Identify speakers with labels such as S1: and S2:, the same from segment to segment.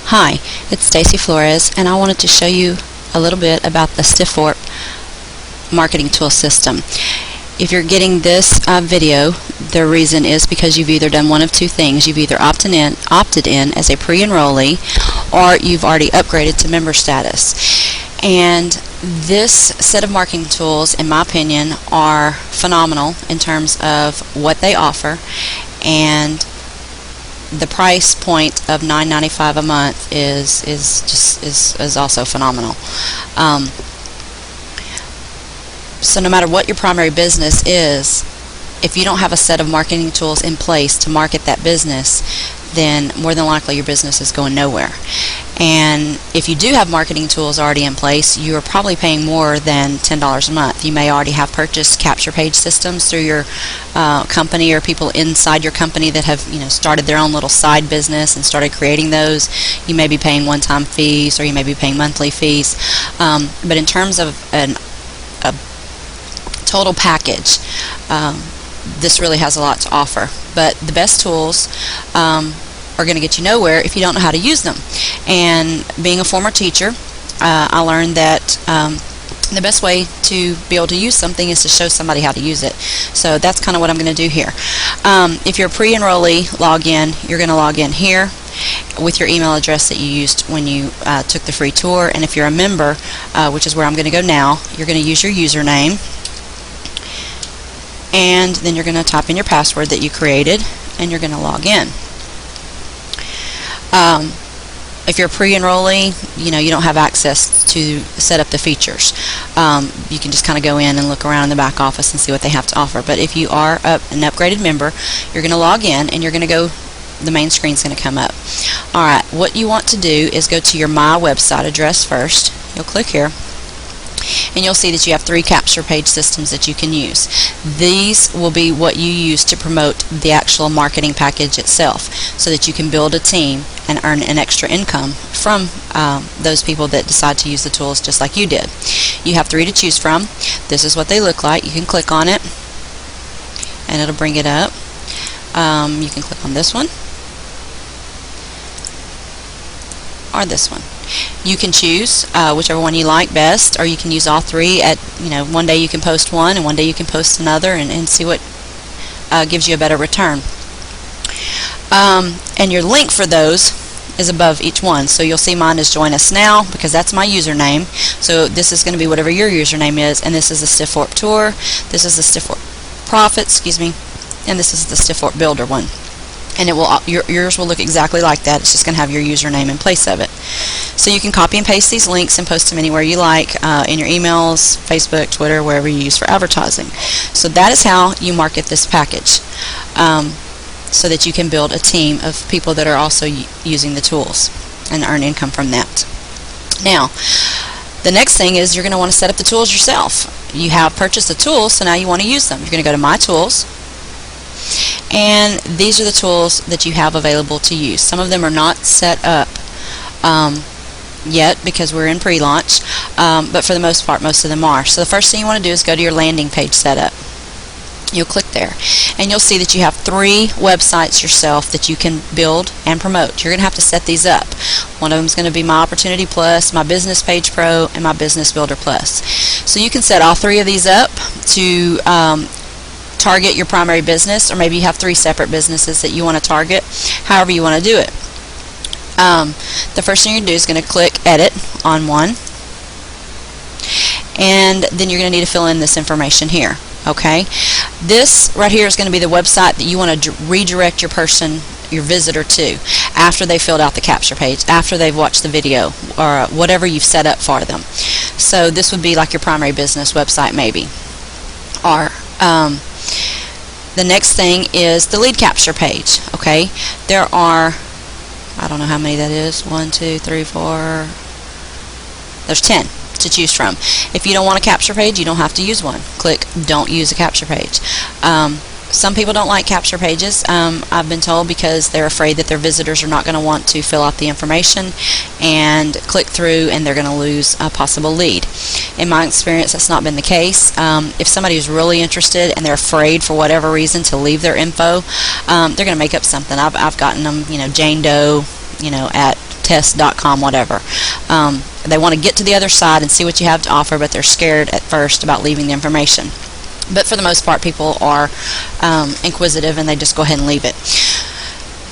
S1: Hi, it's Stacy Flores, and I wanted to show you a little bit about the Stiforp marketing tool system. If you're getting this video, the reason is because you've either done one of two things. You've either opted in as a pre-enrollee, or you've already upgraded to member status. And this set of marketing tools, in my opinion, are phenomenal in terms of what they offer, and the price point of $9.95 a month is also phenomenal. So no matter what your primary business is, if you don't have a set of marketing tools in place to market that business, then more than likely your business is going nowhere. And if you do have marketing tools already in place, you are probably paying more than $10 a month. You may already have purchased capture page systems through your company, or people inside your company that have started their own little side business and started creating those. You may be paying one-time fees, or you may be paying monthly fees. But in terms of a total package, this really has a lot to offer. But the best tools are going to get you nowhere if you don't know how to use them. And being a former teacher, I learned that the best way to be able to use something is to show somebody how to use it. So that's kind of what I'm going to do here. If you're a pre-enrollee, log in. You're going to log in here with your email address that you used when you took the free tour. And if you're a member, which is where I'm going to go now, you're going to use your username. And then you're going to type in your password that you created, and you're going to log in. If you're a pre-enrollee, you don't have access to set up the features. You can just kind of go in and look around in the back office and see what they have to offer. But if you are an upgraded member, you're going to log in, and you're going to go, the main screen's going to come up. Alright, what you want to do is go to your My website address first. You'll click here, and you'll see that you have 3 capture page systems that you can use. These will be what you use to promote the actual marketing package itself, so that you can build a team and earn an extra income from those people that decide to use the tools just like you did. You have 3 to choose from. This is what they look like. You can click on it, and it'll bring it up. You can click on this one, or this one. You can choose whichever one you like best, or you can use all 3 at, one day you can post one and one day you can post another, and see what gives you a better return. And your link for those is above each one. So you'll see mine is Join Us Now, because that's my username. So this is going to be whatever your username is, and this is the Stiforp Tour, this is the Stiforp Profit, and this is the Stiforp Builder one. And yours will look exactly like that. It's just going to have your username in place of it. So you can copy and paste these links and post them anywhere you like, in your emails, Facebook, Twitter, wherever you use for advertising. So that is how you market this package, so that you can build a team of people that are also using the tools and earn income from that. Now, the next thing is you're going to want to set up the tools yourself. You have purchased the tools, so now you want to use them. You're going to go to My Tools, and these are the tools that you have available to use. Some of them are not set up yet because we're in pre-launch, but for the most part, most of them are. So the first thing you want to do is go to your landing page setup. You'll click there, and you'll see that you have 3 websites yourself that you can build and promote. You're going to have to set these up. One of them is going to be My Opportunity Plus, My Business Page Pro, and My Business Builder Plus. So you can set all 3 of these up to target your primary business, or maybe you have 3 separate businesses that you want to target. However you want to do it. The first thing you're going to do is going to click Edit on one, and then you're going to need to fill in this information here. Okay, this right here is going to be the website that you want to redirect your visitor to after they filled out the capture page, after they've watched the video, or whatever you've set up for them. So this would be like your primary business website, maybe. Or the next thing is the lead capture page. Okay, there are, I don't know how many that is, 1, 2, 3, 4, there's 10 to choose from. If you don't want a capture page, you don't have to use one. Click Don't Use a Capture Page. Some people don't like capture pages, I've been told, because they're afraid that their visitors are not going to want to fill out the information and click through, and they're going to lose a possible lead. In my experience, that's not been the case. If somebody is really interested and they're afraid for whatever reason to leave their info, they're going to make up something. I've gotten them, Jane Doe, at test.com, whatever. They want to get to the other side and see what you have to offer, but they're scared at first about leaving the information. But for the most part, people are inquisitive, and they just go ahead and leave it.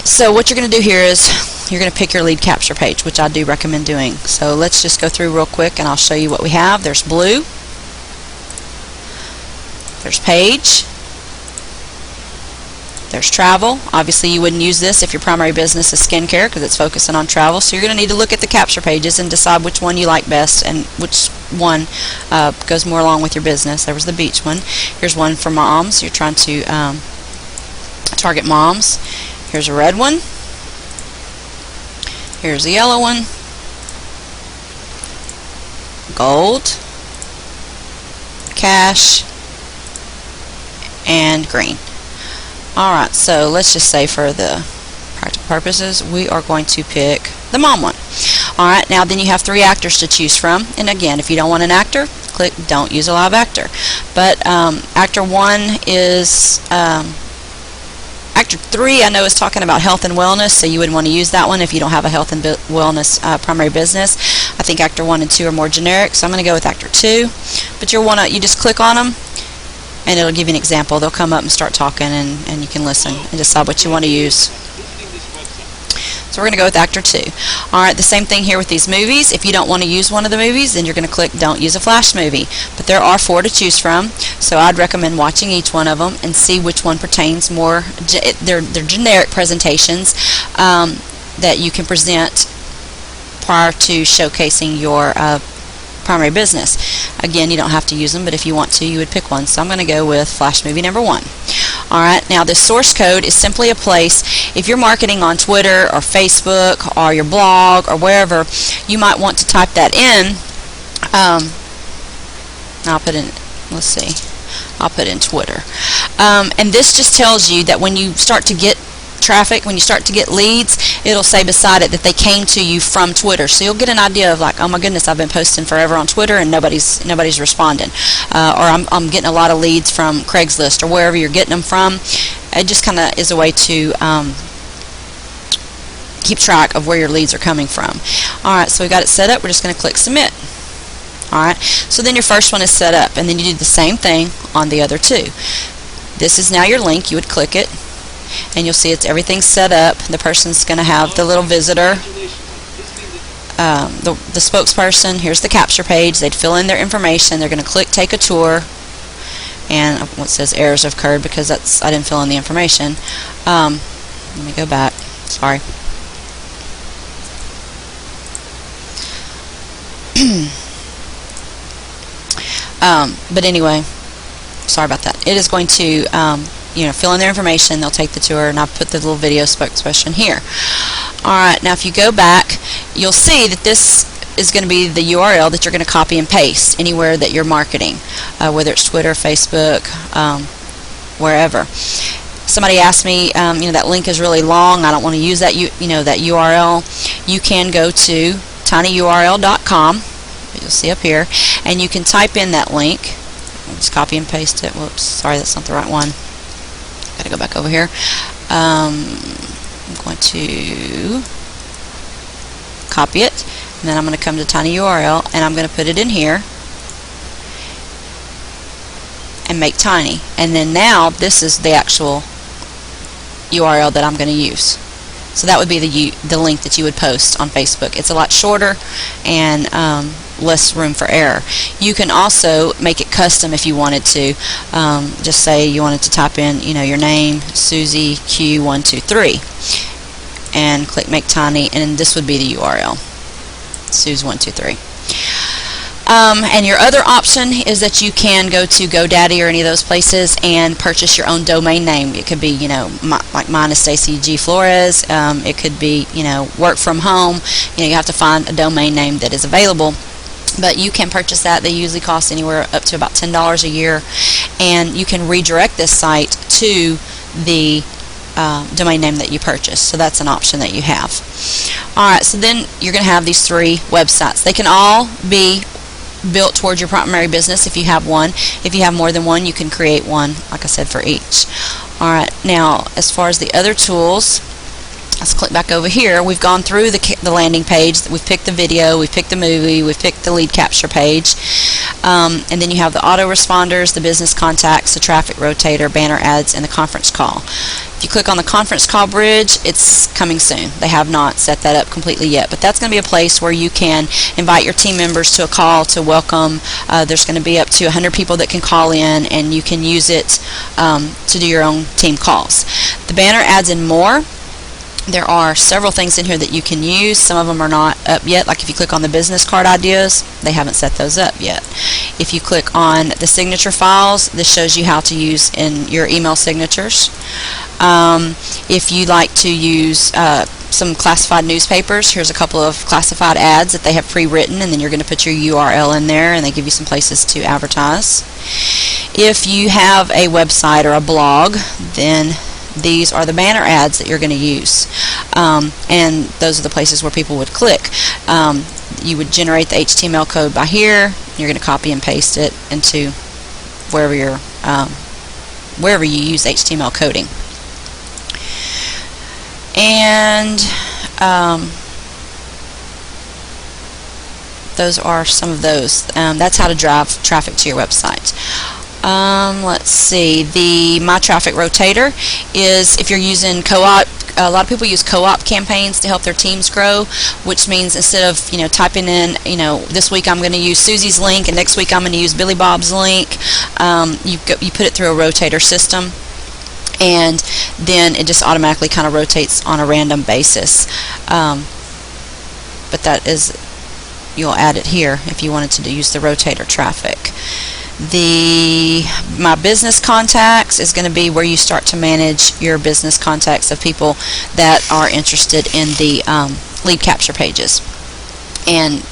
S1: So what you're going to do here is you're going to pick your lead capture page, which I do recommend doing. So let's just go through real quick, and I'll show you what we have. There's blue, there's page, there's travel. Obviously, you wouldn't use this if your primary business is skincare because it's focusing on travel. So you're going to need to look at the capture pages and decide which one you like best and which one goes more along with your business. There was the beach one. Here's one for moms. You're trying to target moms. Here's a red one. Here's a yellow one. Gold, cash, and green. Alright, so let's just say for the practical purposes, we are going to pick the mom one. Alright, now then you have 3 actors to choose from. And again, if you don't want an actor, click Don't Use a Live Actor. But actor 1 is... Actor 3, I know, is talking about health and wellness, so you wouldn't want to use that one if you don't have a health and wellness primary business. I think actor 1 and 2 are more generic, so I'm going to go with actor 2. But you just click on them, and it'll give you an example. They'll come up and start talking, and you can listen and decide what you want to use. So we're going to go with actor 2. Alright, the same thing here with these movies. If you don't want to use one of the movies, then you're going to click Don't Use a Flash Movie. But there are 4 to choose from, so I'd recommend watching each one of them and see which one pertains more. They're generic presentations that you can present prior to showcasing your primary business. Again, you don't have to use them, but if you want to, you would pick one. So I'm going to go with Flash Movie number 1. Alright, now this source code is simply a place, if you're marketing on Twitter or Facebook or your blog or wherever, you might want to type that in. I'll put in, let's see, I'll put in Twitter. And this just tells you that when you start to get traffic, when you start to get leads, it'll say beside it that they came to you from Twitter. So you'll get an idea of like, oh my goodness, I've been posting forever on Twitter and nobody's responding. Or I'm getting a lot of leads from Craigslist or wherever you're getting them from. It just kind of is a way to keep track of where your leads are coming from. Alright, so we got it set up. We're just going to click submit. Alright, so then your first one is set up, and then you do the same thing on the other 2. This is now your link. You would click it, and you'll see everything's set up. The person's going to have the little visitor, the spokesperson. Here's the capture page. They'd fill in their information. They're going to click Take a Tour, and what says errors have occurred because I didn't fill in the information. Let me go back. Sorry. But anyway, sorry about that. It is going to fill in their information. They'll take the tour, and I've put the little video spokesperson here. Alright, now if you go back, you'll see that this is going to be the URL that you're going to copy and paste anywhere that you're marketing, whether it's Twitter, Facebook, wherever. Somebody asked me, that link is really long. I don't want to use that, that URL. You can go to tinyurl.com. You'll see up here, and you can type in that link. I'll just copy and paste it. Whoops, sorry, that's not the right one. Got to go back over here. I'm going to copy it, and then I'm going to come to tinyurl, and I'm going to put it in here and make tiny. And then now this is the actual URL that I'm going to use. So that would be the link that you would post on Facebook. It's a lot shorter and less room for error. You can also make it custom if you wanted to. Just say you wanted to type in, your name, Susie Q123, and click Make Tiny, and this would be the URL, Suze123. And your other option is that you can go to GoDaddy or any of those places and purchase your own domain name. It could be, like mine is Stacy G. Flores. It could be, work from home. You have to find a domain name that is available. But you can purchase that. They usually cost anywhere up to about $10 a year. And you can redirect this site to the domain name that you purchased. So that's an option that you have. Alright, so then you're going to have these 3 websites. They can all be built towards your primary business if you have one. If you have more than one, you can create one, like I said, for each. Alright, now as far as the other tools, Let's click back over here. We've gone through the landing page. We've picked the video, we've picked the movie, we've picked the lead capture page. And then you have the autoresponders, the business contacts, the traffic rotator, banner ads, and the conference call. If you click on the conference call bridge, it's coming soon. They have not set that up completely yet, but that's going to be a place where you can invite your team members to a call to welcome. There's going to be up to 100 people that can call in, and you can use it to do your own team calls. The banner ads and more. There are several things in here that you can use. Some of them are not up yet. Like if you click on the business card ideas, they haven't set those up yet. If you click on the signature files, this shows you how to use in your email signatures. If you like to use some classified newspapers, here's a couple of classified ads that they have pre-written, and then you're going to put your URL in there, and they give you some places to advertise. If you have a website or a blog, then these are the banner ads that you're going to use, and those are the places where people would click. You would generate the HTML code by here. You're going to copy and paste it into wherever you use HTML coding. And those are some of those. That's how to drive traffic to your website. Let's see, the My Traffic Rotator is if you're using co-op. A lot of people use co-op campaigns to help their teams grow, which means instead of typing in this week I'm going to use Susie's link and next week I'm going to use Billy Bob's link, you put it through a rotator system, and then it just automatically kind of rotates on a random basis. But that is, you'll add it here if you wanted to use the rotator traffic. The My Business Contacts is going to be where you start to manage your business contacts of people that are interested in the lead capture pages and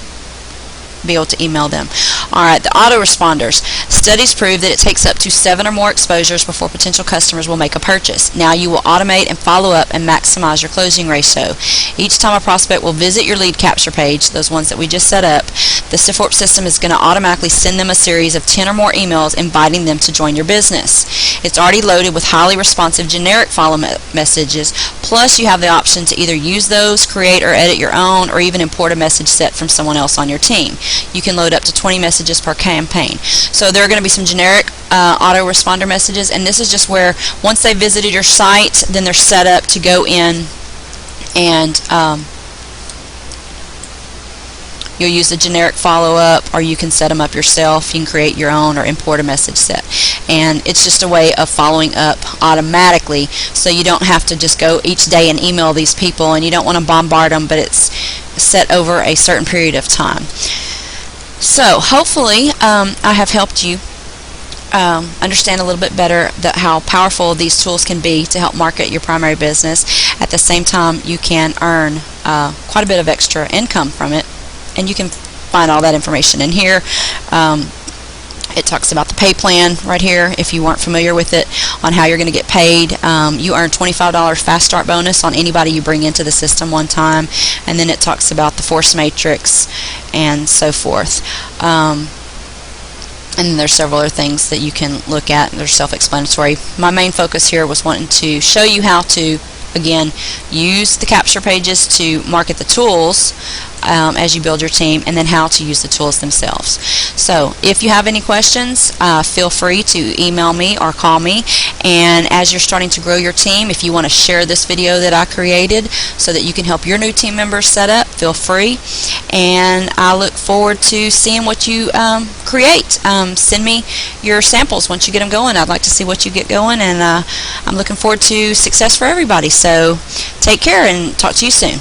S1: be able to email them. Alright, the autoresponders. Studies prove that it takes up to 7 or more exposures before potential customers will make a purchase. Now you will automate and follow up and maximize your closing ratio. Each time a prospect will visit your lead capture page, those ones that we just set up, the Stiforp system is going to automatically send them a series of 10 or more emails inviting them to join your business. It's already loaded with highly responsive generic follow messages, plus you have the option to either use those, create or edit your own, or even import a message set from someone else on your team. You can load up to 20 messages per campaign. So there are going to be some generic autoresponder messages, and this is just where once they visited your site, then they're set up to go in and you'll use the generic follow-up, or you can set them up yourself. You can create your own or import a message set. And it's just a way of following up automatically, so you don't have to just go each day and email these people, and you don't want to bombard them, but it's set over a certain period of time. So hopefully I have helped you understand a little bit better how powerful these tools can be to help market your primary business. At the same time, you can earn quite a bit of extra income from it, and you can find all that information in here. It talks about the pay plan right here if you weren't familiar with it, on how you're going to get paid. You earn $25 fast start bonus on anybody you bring into the system one time, and then it talks about the force matrix and so forth. And there's several other things that you can look at. They're self-explanatory. My main focus here was wanting to show you how to, again, use the capture pages to market the tools as you build your team, and then how to use the tools themselves. So if you have any questions, feel free to email me or call me. And as you're starting to grow your team, if you want to share this video that I created so that you can help your new team members set up, feel free. And I look forward to seeing what you create. Send me your samples once you get them going. I'd like to see what you get going, and I'm looking forward to success for everybody. So take care and talk to you soon.